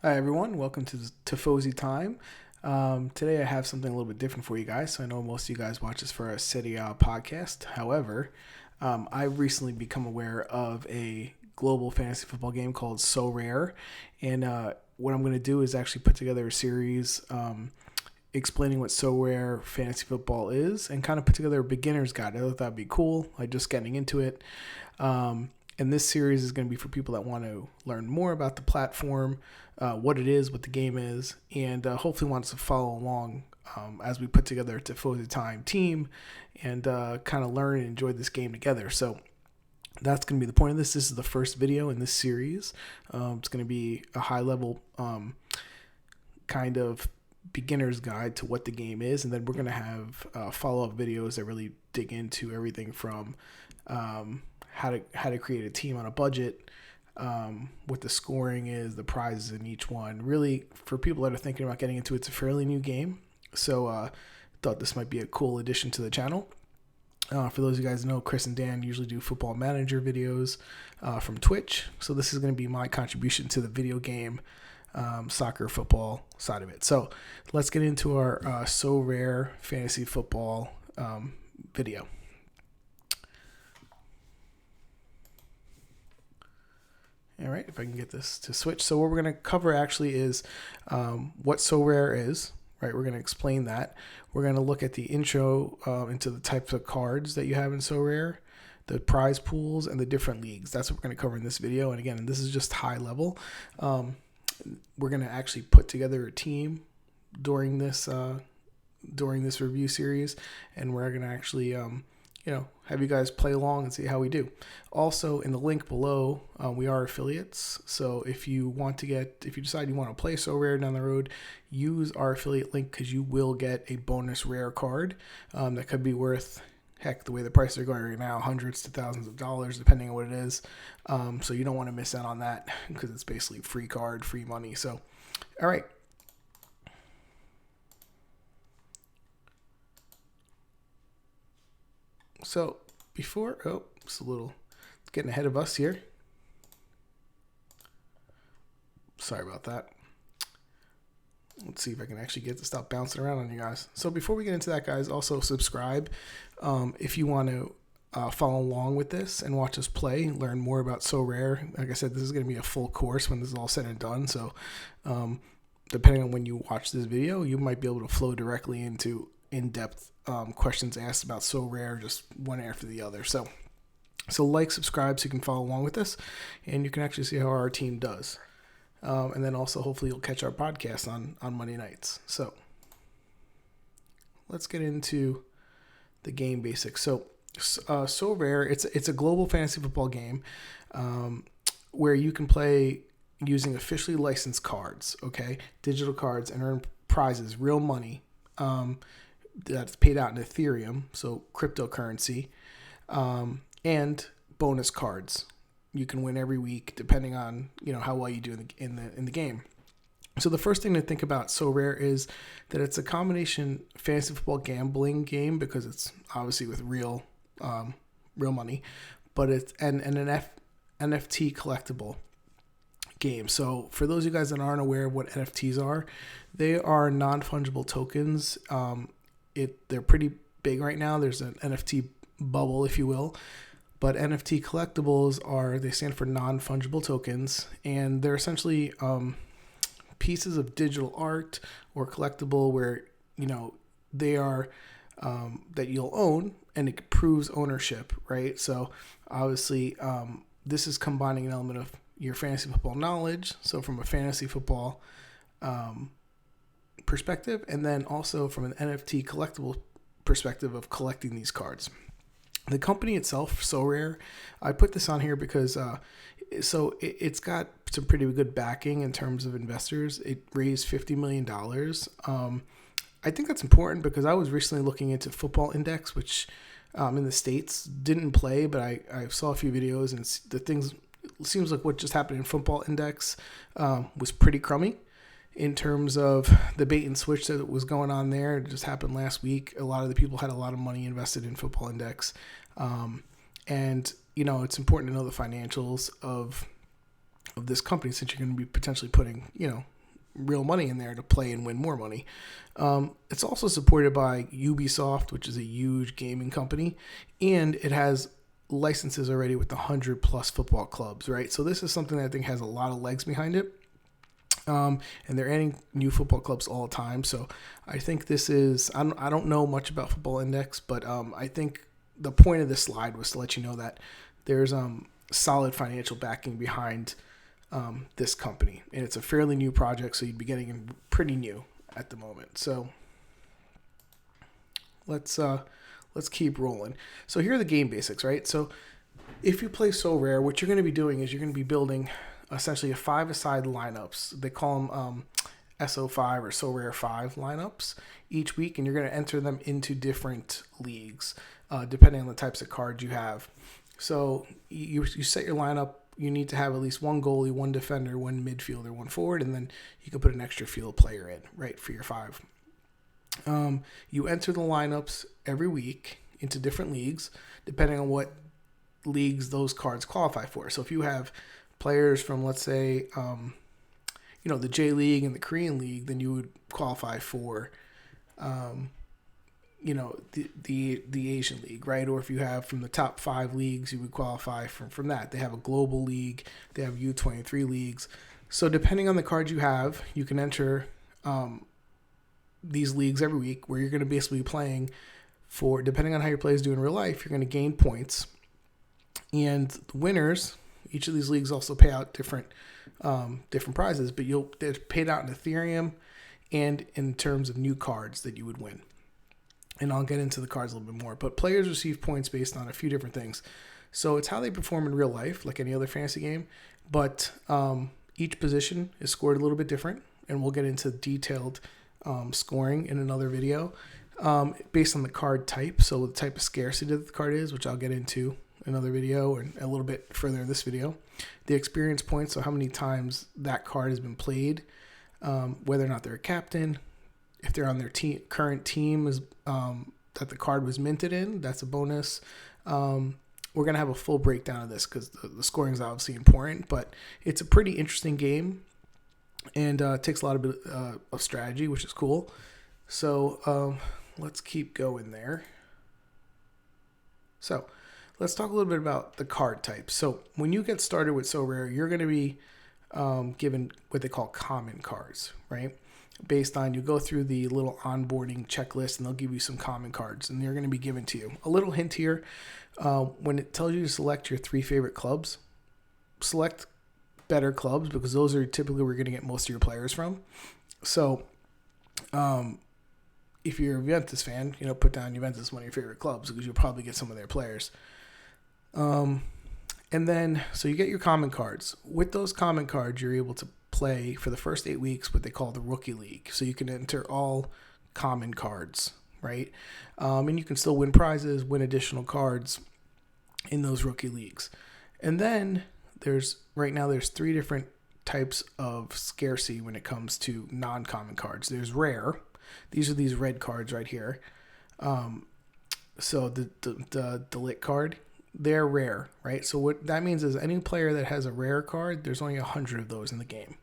Hi everyone, welcome to Tifosi time. Today I have something a little bit different for you guys. So I know most of you guys watch this for a Serie A podcast. However, I've recently become aware of a global fantasy football game called Sorare, and what I'm going to do is actually put together a series explaining what Sorare fantasy football is and kind of put together a beginner's guide. I thought that'd be cool, like just getting into it. Um, and this series is going to be for people that want to learn more about the platform, what it is, what the game is, and hopefully wants to follow along as we put together a Tifosi Time team and kind of learn and enjoy this game together. So that's going to be the point of this. This is the first video in this series. It's going to be a high level kind of beginner's guide to what the game is, and then we're going to have follow-up videos that really dig into everything from how to create a team on a budget, what the scoring is, the prizes in each one. Really, for people that are thinking about getting into it, it's a fairly new game, so thought this might be a cool addition to the channel. For those of you guys who know, Chris and Dan usually do football manager videos from Twitch, so this is going to be my contribution to the video game soccer football side of it. So let's get into our Sorare fantasy football video. All right, if I can get this to switch. So what we're going to cover actually is what Sorare is, right? We're going to explain that. We're going to look at the intro into the types of cards that you have in Sorare, the prize pools, and the different leagues. That's what we're going to cover in this video. And again, this is just high level. We're going to actually put together a team during this review series, and we're going to actually have you guys play along and see how we do. Also, in the link below, we are affiliates. So if you decide you want to play Sorare down the road, use our affiliate link because you will get a bonus rare card that could be worth, heck, the way the prices are going right now, hundreds to thousands of dollars, depending on what it is. So you don't want to miss out on that because it's basically free card, free money. So, all right. So it's getting ahead of us here. Sorry about that. Let's see if I can actually get to stop bouncing around on you guys. So before we get into that, guys, also subscribe if you want to follow along with this and watch us play, learn more about Sorare. Like I said, this is going to be a full course when this is all said and done. So depending on when you watch this video, you might be able to flow directly into in-depth questions asked about Sorare, just one after the other. So like, subscribe so you can follow along with this, and you can actually see how our team does. And then also, hopefully, you'll catch our podcast on Monday nights. So let's get into the game basics. So Sorare, it's a global fantasy football game where you can play using officially licensed cards, okay, digital cards, and earn prizes, real money. That's paid out in Ethereum, so cryptocurrency, and bonus cards you can win every week depending on how well you do in the game. So the first thing to think about Sorare is that it's a combination fantasy football gambling game because it's obviously with real money, but it's an NFT collectible game. So for those of you guys that aren't aware of what NFTs are, they are non-fungible tokens. They're pretty big right now. There's an NFT bubble, if you will. But NFT collectibles they stand for non-fungible tokens, and they're essentially pieces of digital art or collectible where, they are that you'll own, and it proves ownership, right? So obviously this is combining an element of your fantasy football knowledge, so from a fantasy football perspective, and then also from an NFT collectible perspective of collecting these cards. The company itself, Sorare, I put this on here because it's got some pretty good backing in terms of investors. It raised $50 million. I think that's important because I was recently looking into Football Index, which in the States didn't play, but I saw a few videos, and it seems like what just happened in Football Index was pretty crummy. In terms of the bait and switch that was going on there, it just happened last week. A lot of the people had a lot of money invested in Football Index. And, it's important to know the financials of of this company, since you're going to be potentially putting, real money in there to play and win more money. It's also supported by Ubisoft, which is a huge gaming company, and it has licenses already with 100 plus football clubs, right? So this is something that I think has a lot of legs behind it. And they're adding new football clubs all the time. So I think this is, I don't know much about Football Index, but I think the point of this slide was to let you know that there's solid financial backing behind this company. And it's a fairly new project, so you'd be getting in pretty new at the moment. So let's keep rolling. So here are the game basics, right? So if you play Sorare, what you're going to be doing is you're going to be building essentially a 5-a-side lineups. They call them SO5 or Sorare 5 lineups each week, and you're going to enter them into different leagues depending on the types of cards you have. So you set your lineup. You need to have at least one goalie, one defender, one midfielder, one forward, and then you can put an extra field player in, right, for your 5. You enter the lineups every week into different leagues, depending on what leagues those cards qualify for. So if you have players from, let's say, the J League and the Korean League, then you would qualify for, the Asian League, right? Or if you have from the top 5 leagues, you would qualify from that. They have a global league. They have U23 leagues. So depending on the cards you have, you can enter these leagues every week where you're going to basically be playing for, depending on how your players do in real life, you're going to gain points. And the winners, each of these leagues also pay out different prizes, but they're paid out in Ethereum and in terms of new cards that you would win. And I'll get into the cards a little bit more. But players receive points based on a few different things. So it's how they perform in real life, like any other fantasy game. But each position is scored a little bit different, and we'll get into detailed scoring in another video based on the card type. So the type of scarcity that the card is, which I'll get into another video and a little bit further in this video. The experience points, so how many times that card has been played, whether or not they're a captain, if they're on their current team is that the card was minted in, that's a bonus. We're going to have a full breakdown of this because the scoring is obviously important, but it's a pretty interesting game and it takes a lot of strategy, which is cool. So let's keep going there. So let's talk a little bit about the card types. So when you get started with Sorare, you're going to be given what they call common cards, right? Based on, you go through the little onboarding checklist and they'll give you some common cards and they're going to be given to you. A little hint here, when it tells you to select your 3 favorite clubs, select better clubs because those are typically where you're going to get most of your players from. So if you're a Juventus fan, put down Juventus as one of your favorite clubs because you'll probably get some of their players. And then, so you get your common cards. With those common cards, you're able to play for the first 8 weeks what they call the Rookie League. So you can enter all common cards, right? And you can still win prizes, win additional cards in those Rookie Leagues. And then there's 3 different types of scarcity when it comes to non-common cards. There's rare. These are these red cards right here. So the lit card, they're rare, right? So what that means is any player that has a rare card, there's only 100 of those in the game.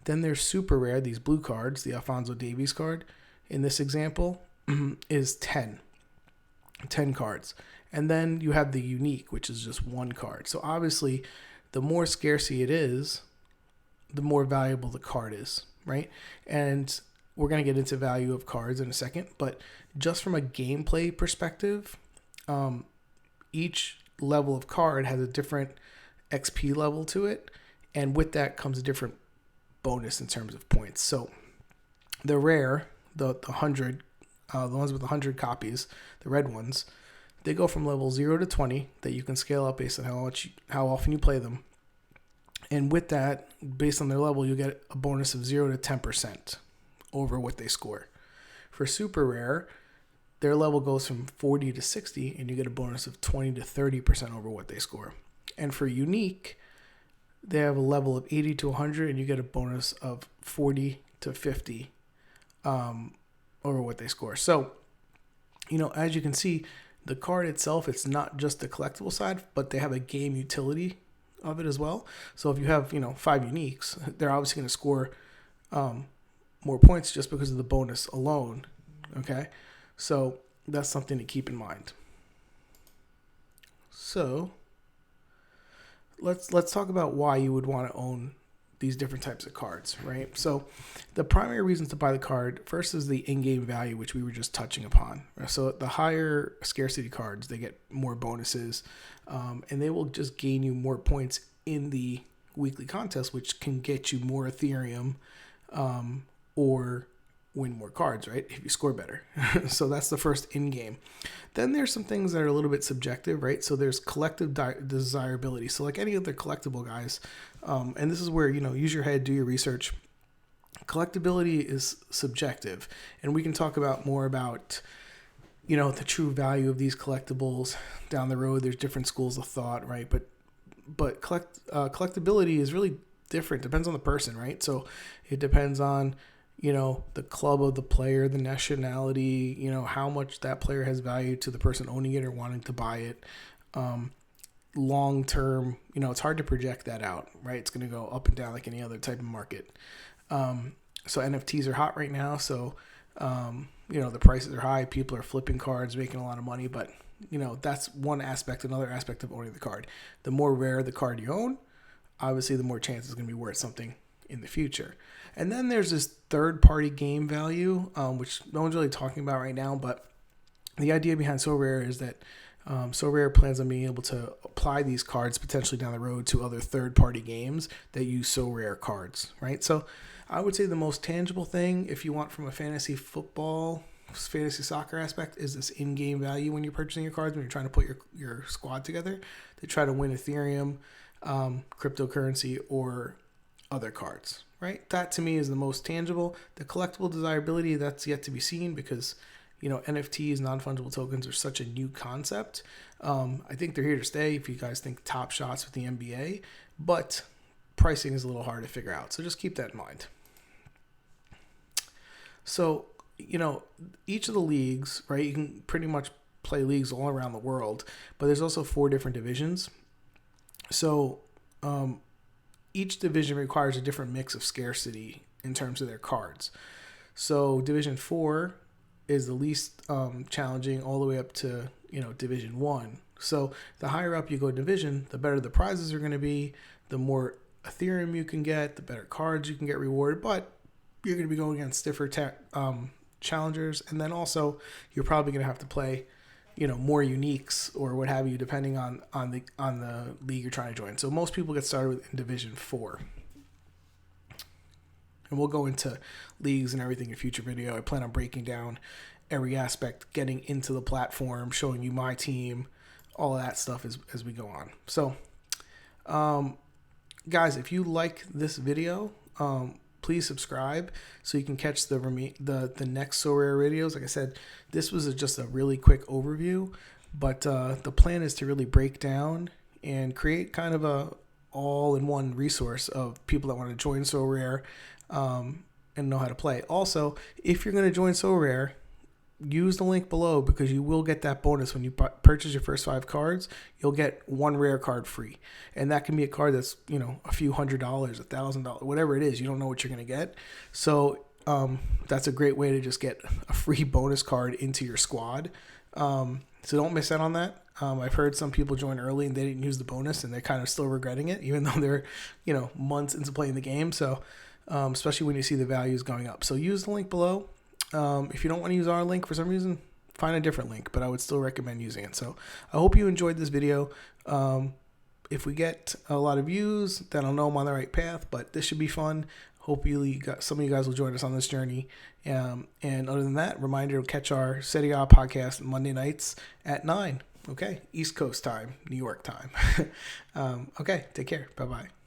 Then there's super rare, these blue cards, the Alphonso Davies card in this example is 10 cards. And then you have the unique, which is just 1 card. So obviously, the more scarcity it is, the more valuable the card is, right? And we're going to get into value of cards in a second, but just from a gameplay perspective, each level of card has a different XP level to it, and with that comes a different bonus in terms of points. So the rare, the 100, the ones with 100 copies, the red ones, they go from level 0 to 20 that you can scale up based on how often you play them. And with that, based on their level, you get a bonus of 0 to 10% over what they score. For super rare, their level goes from 40 to 60, and you get a bonus of 20 to 30% over what they score. And for unique, they have a level of 80 to 100, and you get a bonus of 40 to 50 over what they score. So, as you can see, the card itself, it's not just the collectible side, but they have a game utility of it as well. So if you have 5 uniques, they're obviously going to score more points just because of the bonus alone. Okay, so that's something to keep in mind. So let's talk about why you would want to own these different types of cards, right? So the primary reasons to buy the card first is the in-game value, which we were just touching upon. So the higher scarcity cards, they get more bonuses, and they will just gain you more points in the weekly contest, which can get you more Ethereum, or win more cards, right? If you score better. So that's the first in-game. Then there's some things that are a little bit subjective, right? So there's collective desirability. So like any other collectible, guys, and this is where, use your head, do your research. Collectability is subjective, and we can talk about more about, the true value of these collectibles down the road. There's different schools of thought, right? But collectability is really different. Depends on the person, right? So it depends on the club of the player, the nationality, how much that player has value to the person owning it or wanting to buy it. Long term, it's hard to project that out, right? It's going to go up and down like any other type of market. So NFTs are hot right now. So, the prices are high. People are flipping cards, making a lot of money. But, that's one aspect. Another aspect of owning the card. The more rare the card you own, obviously the more chance it's going to be worth something in the future. And then there's this third-party game value, which no one's really talking about right now. But the idea behind Sorare is that Sorare plans on being able to apply these cards potentially down the road to other third-party games that use Sorare cards, right? So I would say the most tangible thing, if you want from a fantasy football, fantasy soccer aspect, is this in-game value when you're purchasing your cards, when you're trying to put your squad together to try to win Ethereum, cryptocurrency, or other cards, right? That to me is the most tangible. The collectible desirability, that's yet to be seen because, NFTs, non-fungible tokens, are such a new concept. I think they're here to stay if you guys think Top Shots with the NBA, but pricing is a little hard to figure out. So just keep that in mind. So, each of the leagues, right, you can pretty much play leagues all around the world, but there's also 4 different divisions. So, each division requires a different mix of scarcity in terms of their cards. So Division 4 is the least challenging all the way up to, Division 1. So the higher up you go division, the better the prizes are going to be, the more Ethereum you can get, the better cards you can get rewarded, but you're going to be going against stiffer challengers. And then also you're probably going to have to play more uniques or what have you, depending on the league you're trying to join. So most people get started in Division 4. And we'll go into leagues and everything in a future video. I plan on breaking down every aspect, getting into the platform, showing you my team, all of that stuff as we go on. So, guys, if you like this video, please subscribe so you can catch the next Sorare videos. Like I said, this was just a really quick overview, but the plan is to really break down and create kind of a all-in-one resource of people that want to join Sorare and know how to play. Also, if you're going to join Sorare, use the link below because you will get that bonus when you purchase your first 5 cards. You'll get 1 rare card free, and that can be a card that's a few $100, $1,000, whatever it is. You don't know what you're going to get, so that's a great way to just get a free bonus card into your squad. So don't miss out on that. I've heard some people join early and they didn't use the bonus, and they're kind of still regretting it, even though they're months into playing the game. So especially when you see the values going up. So use the link below. If you don't want to use our link for some reason, find a different link, but I would still recommend using it. So I hope you enjoyed this video. If we get a lot of views, then I'll know I'm on the right path, but this should be fun. Hope some of you guys will join us on this journey. And other than that, reminder to catch our Serie A podcast Monday nights at 9. Okay, East Coast time, New York time. Okay, take care. Bye-bye.